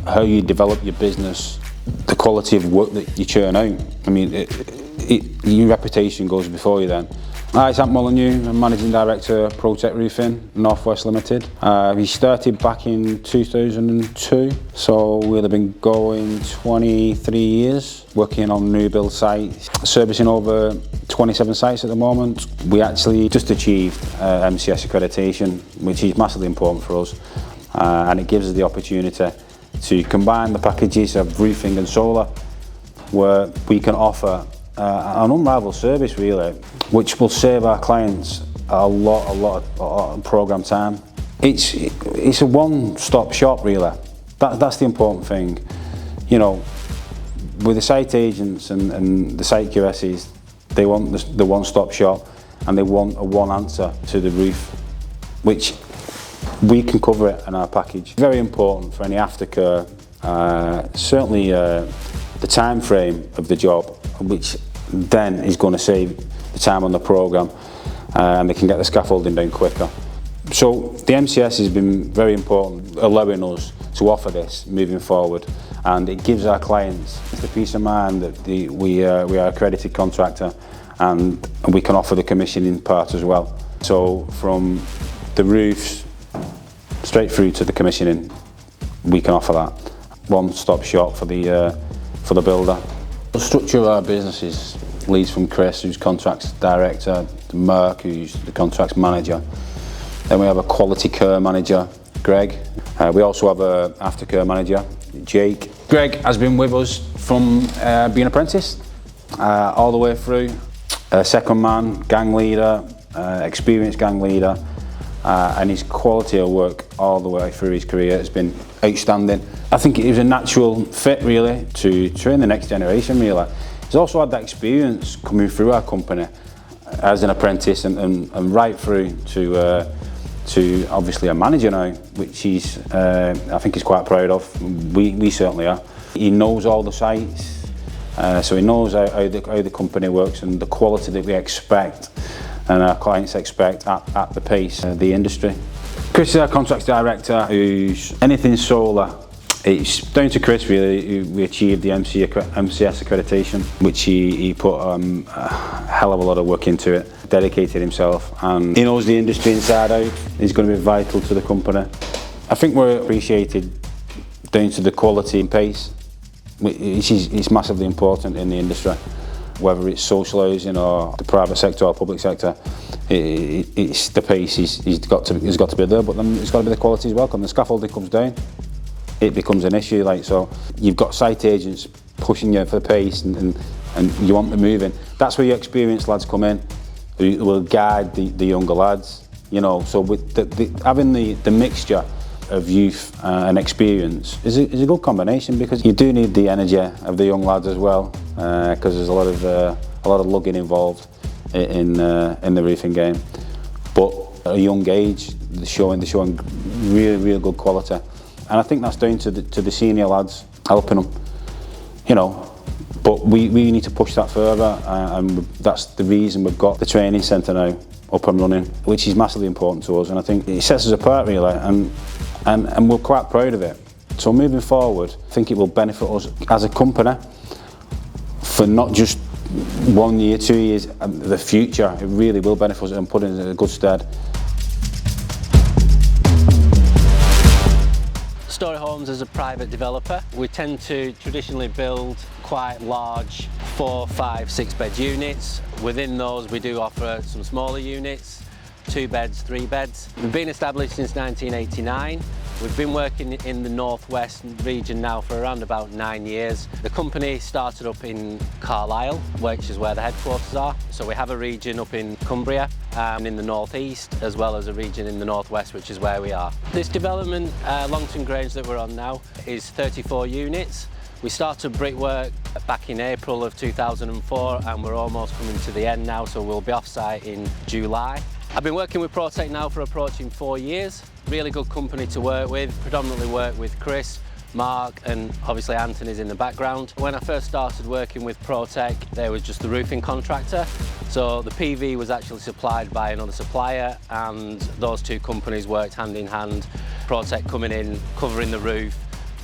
how you develop your business, the quality of work that you churn out. I mean, your reputation goes before you then. Hi, it's Ant Molyneux, I'm Managing Director of Protec Roofing Northwest Ltd. We started back in 2002, so we'll have been going 23 years, working on new build sites, servicing over 27 sites at the moment. We actually just achieved MCS Accreditation, which is massively important for us, and it gives us the opportunity to combine the packages of roofing and solar, where we can offer an unrivaled service really, which will save our clients a lot of program time. It's a one-stop shop really. That's the important thing. You know, with the site agents and the site QSs, they want the one-stop shop and they want a one answer to the roof, which we can cover it in our package. Very important for any aftercare, certainly the time frame of the job, which then is going to save the time on the programme, and they can get the scaffolding down quicker. So the MCS has been very important, allowing us to offer this moving forward, and it gives our clients the peace of mind that we are an accredited contractor, and we can offer the commissioning part as well. So from the roofs straight through to the commissioning, we can offer that one-stop shop for the builder. The structure of our business leads from Chris, who's contracts director, to Mark, who's the contracts manager. Then we have a quality care manager, Greg. We also have an aftercare manager, Jake. Greg has been with us from being an apprentice all the way through. Second man, gang leader, experienced gang leader, and his quality of work all the way through his career has been outstanding. I think it was a natural fit really to train the next generation really. He's also had that experience coming through our company as an apprentice and right through to obviously a manager now, which he's I think he's quite proud of. We certainly are. He knows all the sites, so he knows how the company works and the quality that we expect and our clients expect at the pace of the industry. Chris is our contracts director, who's anything solar. It's down to Chris really. We achieved the MCS accreditation, which he put a hell of a lot of work into it, dedicated himself, and he knows the industry inside out. He's going to be vital to the company. I think we're appreciated down to the quality and pace, which is massively important in the industry. Whether it's social housing or the private sector or public sector, it's the pace has got to be there, but then it's got to be the quality as well. When the scaffolding comes down, it becomes an issue. Like, so you've got site agents pushing you for the pace and you want them moving. That's where your experienced lads come in, who will guide the younger lads. You know, so with having the mixture of youth and experience is a good combination, because you do need the energy of the young lads as well, because there's a lot of lugging involved in the roofing game. But at a young age, they're showing really good quality, and I think that's down to the senior lads helping them. You know, but we need to push that further, and that's the reason we've got the training centre now up and running, which is massively important to us, and I think it sets us apart really, and we're quite proud of it. So moving forward, I think it will benefit us as a company for not just 1 year, 2 years, the future. It really will benefit us and put it in a good stead. Story Homes as a private developer, we tend to traditionally build quite large 4, 5, 6 bed units. Within those we do offer some smaller units, 2 beds, 3 beds. We've been established since 1989. We've been working in the Northwest region now for around about 9 years. The company started up in Carlisle, which is where the headquarters are. So we have a region up in Cumbria and in the northeast, as well as a region in the northwest, which is where we are. This development, Longton Grange that we're on now, is 34 units. We started brickwork back in April of 2004 and we're almost coming to the end now, so we'll be off-site in July. I've been working with Protec now for approaching 4 years. Really good company to work with, predominantly work with Chris, Mark and obviously Anthony's in the background. When I first started working with Protec, they was just the roofing contractor. So the PV was actually supplied by another supplier and those two companies worked hand in hand. Protec coming in, covering the roof,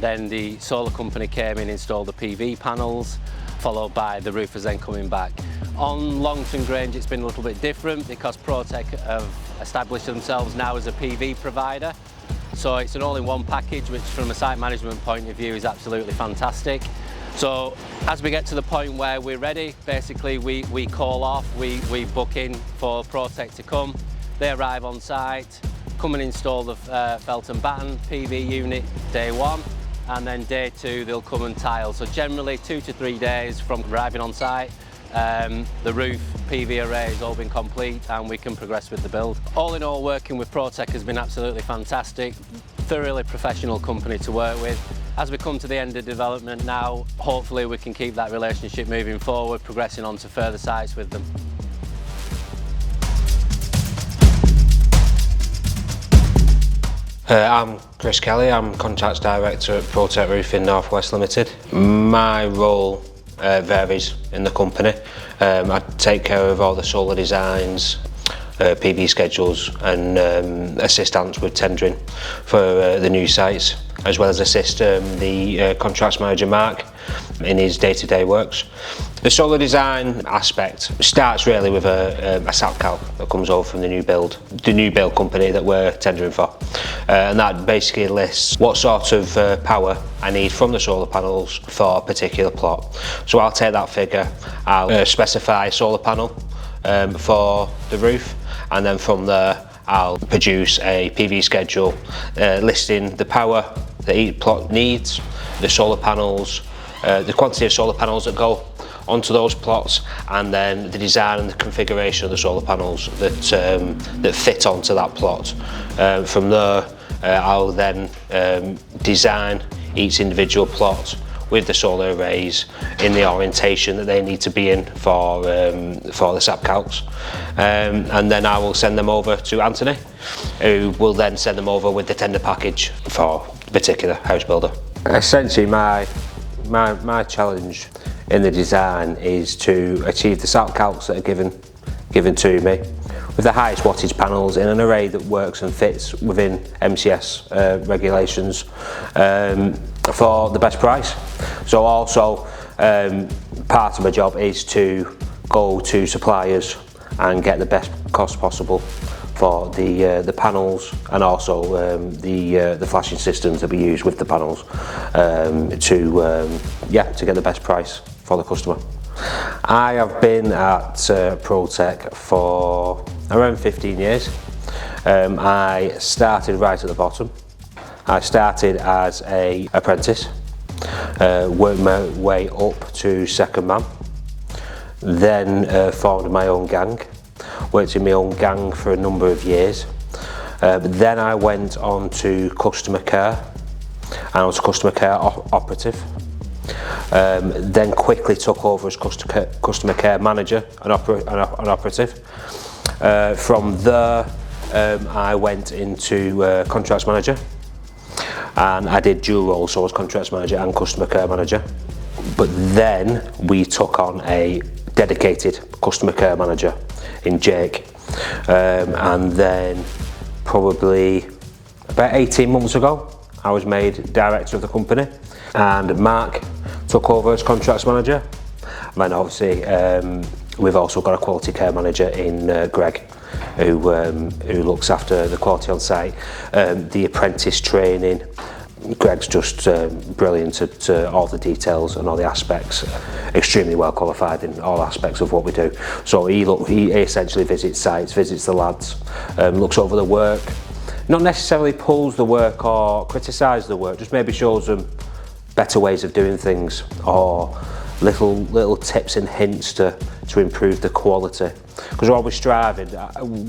Then the solar company came in, installed the PV panels, followed by the roofers then coming back. On Longton Grange it's been a little bit different because Protec have established themselves now as a PV provider. So it's an all-in-one package, which from a site management point of view is absolutely fantastic. So as we get to the point where we're ready, basically we call off, we book in for Protec to come. They arrive on site, come and install the felt and batten PV unit day one, and then day two they'll come and tile. So generally 2 to 3 days from arriving on site, the roof PV array has all been complete and we can progress with the build. All in all, working with Protec has been absolutely fantastic, thoroughly professional company to work with. As we come to the end of development now, hopefully we can keep that relationship moving forward, progressing on to further sites with them. I'm Chris Kelly, I'm Contracts Director at Protec Roofing Northwest Ltd. My role varies in the company. I take care of all the solar designs, PV schedules and assist Ants with tendering for the new sites, as well as assist the contracts manager Mark in his day-to-day works. The solar design aspect starts really with a SAP calc that comes over from the new build company that we're tendering for, and that basically lists what sort of power I need from the solar panels for a particular plot. So I'll take that figure, I'll specify a solar panel for the roof, and then from there I'll produce a PV schedule listing the power that each plot needs, the solar panels, the quantity of solar panels that go onto those plots, and then the design and the configuration of the solar panels that fit onto that plot. From there I'll then design each individual plot with the solar arrays in the orientation that they need to be in for the SAP calcs, and then I will send them over to Anthony, who will then send them over with the tender package for the particular house builder. Essentially my challenge in the design is to achieve the SAP calcs that are given to me with the highest wattage panels in an array that works and fits within MCS regulations for the best price. So also part of my job is to go to suppliers and get the best cost possible for the panels, and also the flashing systems that we use with the panels to get the best price for the customer. I have been at Protec for around 15 years. I started right at the bottom. I started as an apprentice, worked my way up to second man, then formed my own gang, worked in my own gang for a number of years. Then I went on to customer care, and I was a customer care operative. Then quickly took over as customer care manager and operative. From there I went into contracts manager, and I did dual roles, so I was contracts manager and customer care manager. But then we took on a dedicated customer care manager in Jake, and then probably about 18 months ago I was made director of the company, and Mark took over as contracts manager. And then obviously we've also got a quality care manager in Greg, who looks after the quality on site, the apprentice training. Greg's just brilliant at all the details and all the aspects, extremely well qualified in all aspects of what we do. So he essentially visits sites, visits the lads, looks over the work, not necessarily pulls the work or criticises the work, just maybe shows them better ways of doing things, or little tips and hints to improve the quality. Because we're always striving,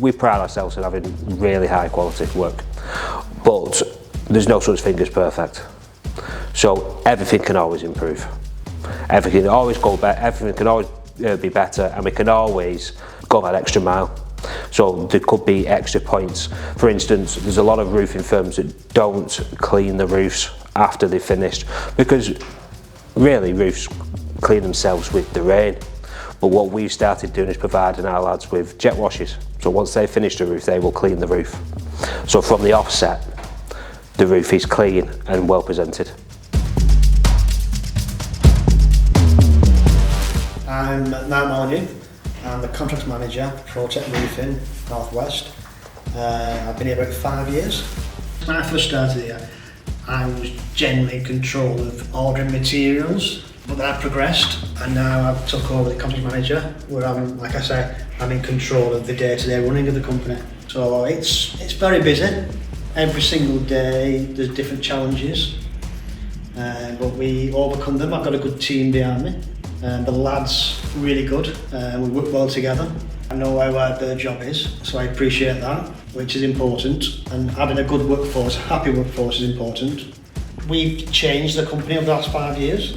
we pride ourselves in having really high quality work, but there's no such thing as perfect. So everything can always improve. Everything can always go better, everything can always be better, and we can always go that extra mile. So there could be extra points. For instance, there's a lot of roofing firms that don't clean the roofs after they've finished, because really roofs clean themselves with the rain. But what we've started doing is providing our lads with jet washes. So once they've finished the roof, they will clean the roof. So from the offset, the roof is clean and well presented. I'm Matt Molyneux. I'm the contract manager for Protec Roofing Northwest. I've been here about 5 years. When I first started here, I was generally in control of ordering materials, but then I progressed and now I've took over the contract manager, where I'm, like I say, I'm in control of the day-to-day running of the company. So it's very busy. Every single day there's different challenges, but we overcome them. I've got a good team behind me. The lads really good. We work well together. I know how hard their job is, so I appreciate that, which is important. And having a good workforce, a happy workforce is important. We've changed the company over the last 5 years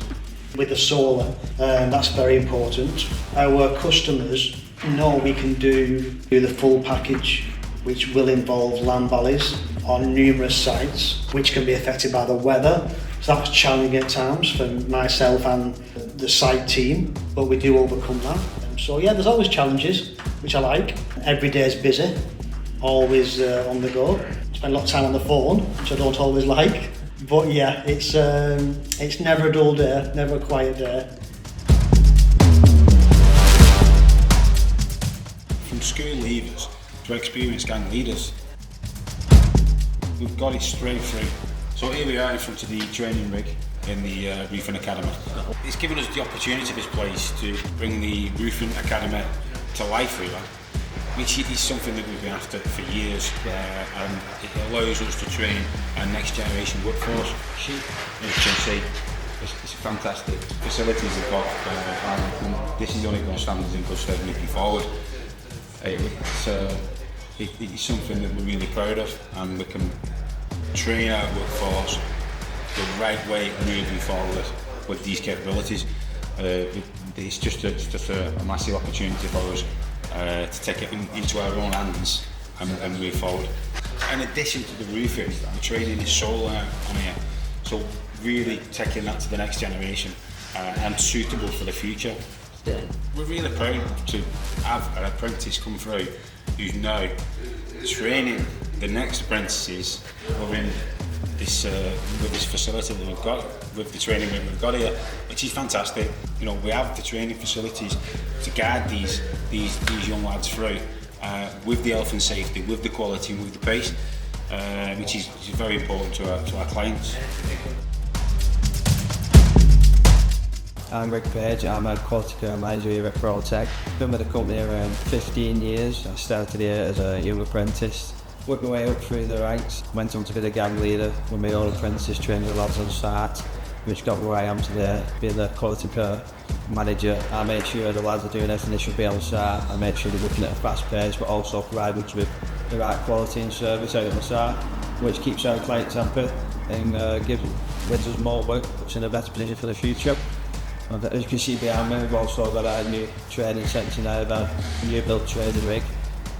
with the solar, and that's very important. Our customers know we can do the full package, which will involve land valleys on numerous sites, which can be affected by the weather. So that's challenging at times for myself and the site team, but we do overcome that. So yeah, there's always challenges, which I like. Every day is busy, always on the go. Spend a lot of time on the phone, which I don't always like. But yeah, it's never a dull day, never a quiet day. From school leavers to experienced gang leaders, we've got it straight through. So here we are in front of the training rig in the Roofing Academy. It's given us the opportunity, this place, to bring the Roofing Academy to life, really, which is something that we've been after for years, and it allows us to train our next generation workforce. As you can see, it's fantastic facilities we've got, and this is only going to stand us in good stead moving forward. It's something that we're really proud of, and we can train our workforce the right way moving forward with these capabilities. It's just a massive opportunity for us to take it into our own hands and move forward. In addition to the roofing, the training is solar on here, so really taking that to the next generation and suitable for the future. We're really proud to have an apprentice come through who's now training the next apprentices within this with this facility that we've got, with the training that we've got here, which is fantastic. You know, we have the training facilities to guide these young lads through with the health and safety, with the quality and with the pace, which is very important to our clients. I'm Rick Page, I'm a quality care manager here at Protec. Been with the company around 15 years. I started here as a young apprentice. Worked my way up through the ranks, went on to be the gang leader with my own apprentices, training the lads on site, which got where I am today, being the quality care manager. I make sure the lads are doing everything they should be on site. I make sure they're working at a fast pace, but also provide us with the right quality and service out of the site, which keeps our clients happy and wins us more work, puts in a better position for the future. And as you can see behind me, we've also got our new training centre now, our new built training rig,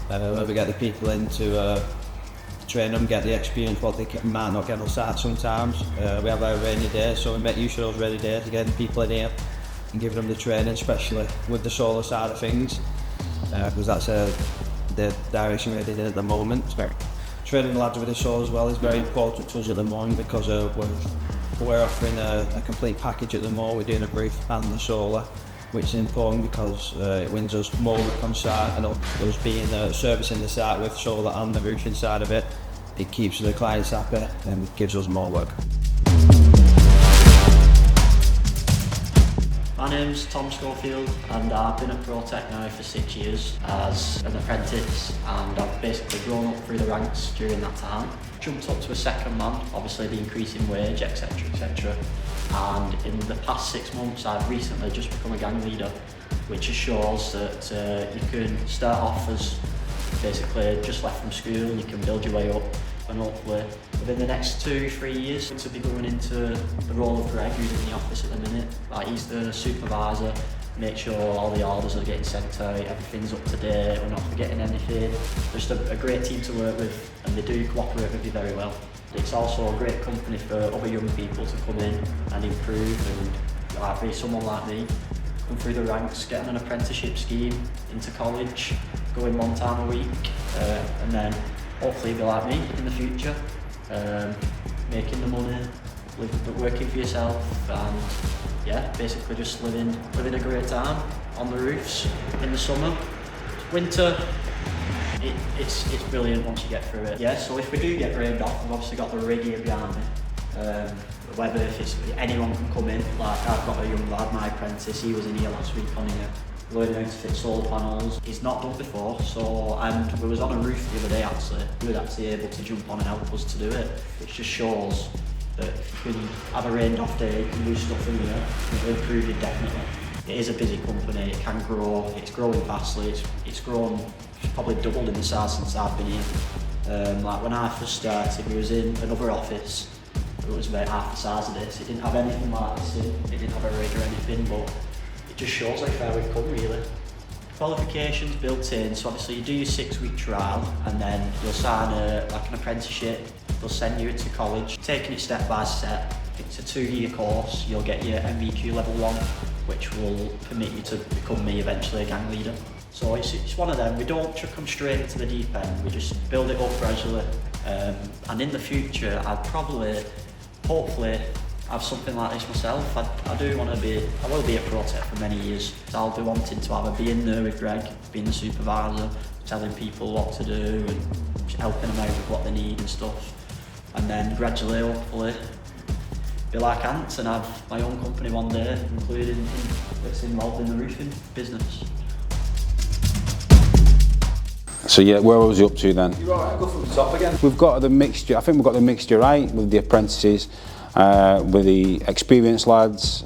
where we get the people in to train them, get the experience what they might not get on site sometimes. We have our rainy days, so we make use of those rainy days to get the people in here and give them the training, especially with the solar side of things, because that's the direction we're heading in at the moment. Training the lads with the solar as well is very important to us at the moment, because we're offering a complete package at the moment. We're doing a roof and the solar, which is important because it wins us more work on site, and us being servicing the site with solar and the roofing side of it, it keeps the clients happy and gives us more work. My name's Tom Schofield, and I've been at Protec now for 6 years as an apprentice, and I've basically grown up through the ranks during that time. Jumped up to a second man, obviously the increase in wage, etc, etc. And in the past 6 months I've recently just become a gang leader, which assures that you can start off as basically just left from school and you can build your way up, and hopefully within the next 2-3 years to be going into the role of Greg, who's in the office at the minute. Like, he's the supervisor, make sure all the orders are getting sent out, everything's up to date, we're not forgetting anything. Just a great team to work with, and they do cooperate with you very well. It's also a great company for other young people to come in and improve, and be someone like me, come through the ranks, getting an apprenticeship scheme into college, going 1 time a week, and then hopefully be like me in the future, making the money, working for yourself, and yeah, basically just living a great time. on the roofs in the summer. Winter, it's brilliant once you get through it. Yeah, so if we do get rained off, we've obviously got the rig here behind me. Whether if anyone can come in, like I've got a young lad, my apprentice, he was in here last week on here, learning how to fit solar panels. He's not done before, so, and we was on a roof the other day actually, he was actually able to jump on and help us to do it, which just shows that if you can have a rained off day, you can do stuff in here, it'll improve it definitely. It is a busy company, it can grow, it's growing fastly, it's grown, probably doubled in the size since I've been here. Like when I first started, we was in another office, it was about half the size of this, it didn't have anything like this, it didn't have a rig or anything, but it just shows how far we've come really. Qualifications built in, so obviously you do your 6-week trial and then you'll sign like an apprenticeship, they'll send you to college, taking it step by step. It's a 2-year course, you'll get your MVQ level 1, which will permit you to become me eventually a gang leader. So it's one of them, we don't chuck them straight into the deep end, we just build it up gradually. And in the future, I'd probably, hopefully, have something like this myself. I will be a Protec for many years. So I'll be wanting to either be in there with Greg, being the supervisor, telling people what to do and helping them out with what they need and stuff. And then gradually, hopefully, be like Ants and have my own company one day, including that's involved in the roofing business. So yeah, where was you up to then? You're alright, go from the top again. We've got the mixture, I think we've got the mixture right with the apprentices, with the experienced lads,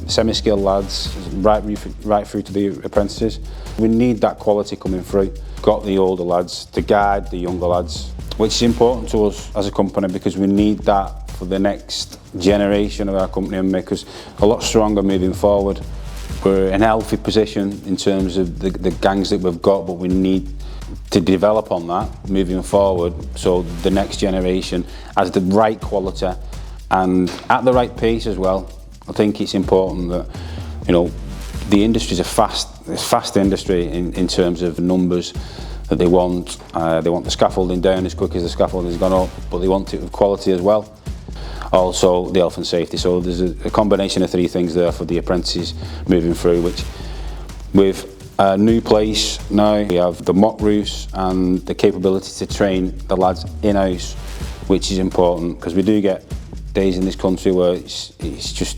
semi-skilled lads, right through to the apprentices. We need that quality coming through. Got the older lads to guide the younger lads, which is important to us as a company because we need that for the next generation of our company and make us a lot stronger moving forward. We're in a healthy position in terms of the gangs that we've got, but we need to develop on that moving forward so the next generation has the right quality and at the right pace as well. I think it's important that, you know, the industry is a fast industry in terms of numbers that they want. They want the scaffolding down as quick as the scaffolding has gone up, but they want it with quality as well. Also the health and safety, so there's a combination of 3 things there for the apprentices moving through, which with a new place now we have the mock roofs and the capability to train the lads in-house, which is important because we do get days in this country where it's just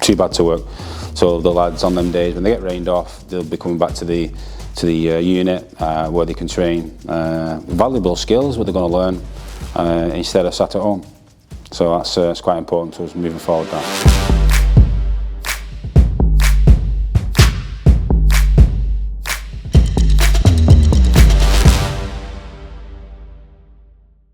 too bad to work. So the lads on them days when they get rained off, they'll be coming back to the unit where they can train valuable skills where they're going to learn instead of sat at home. So that's quite important to us moving forward. That.